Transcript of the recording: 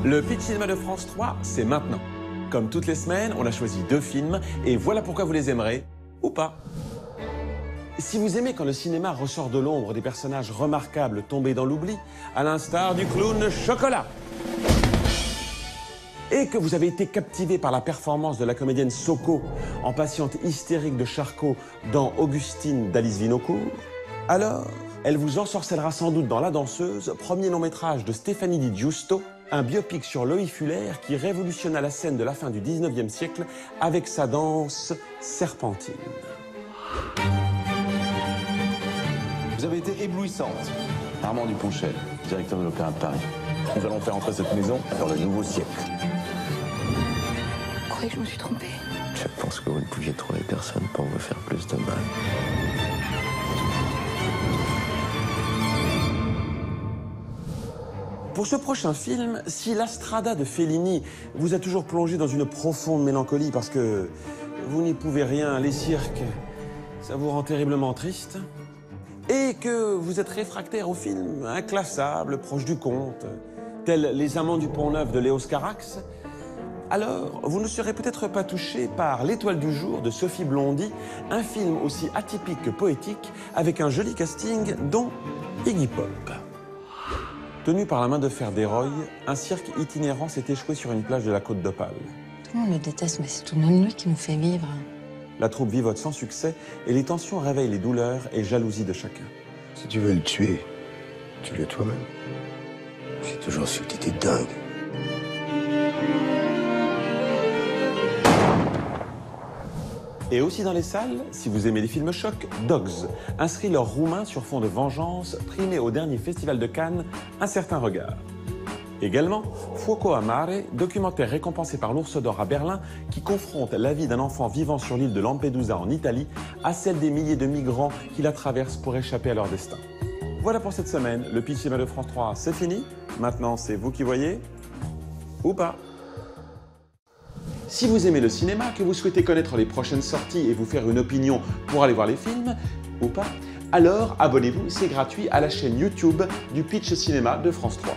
Le Pitch Cinéma de France 3, c'est maintenant. Comme toutes les semaines, on a choisi 2 films et voilà pourquoi vous les aimerez, ou pas. Si vous aimez quand le cinéma ressort de l'ombre des personnages remarquables tombés dans l'oubli, à l'instar du clown Chocolat, et que vous avez été captivé par la performance de la comédienne Soko en patiente hystérique de Charcot dans Augustine d'Alice Vinocourt, alors elle vous ensorcellera sans doute dans La Danseuse, premier long métrage de Stéphanie Di Giusto, un biopic sur Loïc Fuller qui révolutionna la scène de la fin du 19e siècle avec sa danse serpentine. Vous avez été éblouissante. Armand Duponchel, directeur de l'Opéra de Paris. Nous allons faire entrer cette maison dans le nouveau siècle. Vous croyez que je me suis trompée? Je pense que vous ne pouviez trouver personne pour vous faire plus de mal. Pour ce prochain film, si La Strada de Fellini vous a toujours plongé dans une profonde mélancolie parce que vous n'y pouvez rien, les cirques, ça vous rend terriblement triste, et que vous êtes réfractaire aux films inclassables, proches du conte, tels Les Amants du Pont-Neuf de Léos Carax, alors vous ne serez peut-être pas touché par L'Étoile du jour de Sophie Blondy, un film aussi atypique que poétique, avec un joli casting, dont Iggy Pop. Tenu par la main de fer d'Héroï, un cirque itinérant s'est échoué sur une plage de la Côte d'Opale. Tout le monde le déteste, mais c'est tout de même lui qui nous fait vivre. La troupe vivote sans succès et les tensions réveillent les douleurs et jalousies de chacun. Si tu veux le tuer, tue-le toi-même. J'ai toujours su que t'étais dingue. Et aussi dans les salles, si vous aimez les films chocs, Dogs, un thriller roumain sur fond de vengeance, primé au dernier festival de Cannes, Un certain regard. Également, Fuoco a Mare, documentaire récompensé par l'Ours d'Or à Berlin, qui confronte la vie d'un enfant vivant sur l'île de Lampedusa en Italie à celle des milliers de migrants qui la traversent pour échapper à leur destin. Voilà pour cette semaine, le Pitch Cinéma de France 3, c'est fini. Maintenant, c'est vous qui voyez, ou pas. Si vous aimez le cinéma, que vous souhaitez connaître les prochaines sorties et vous faire une opinion pour aller voir les films, ou pas, alors abonnez-vous, c'est gratuit, à la chaîne YouTube du Pitch Cinéma de France 3.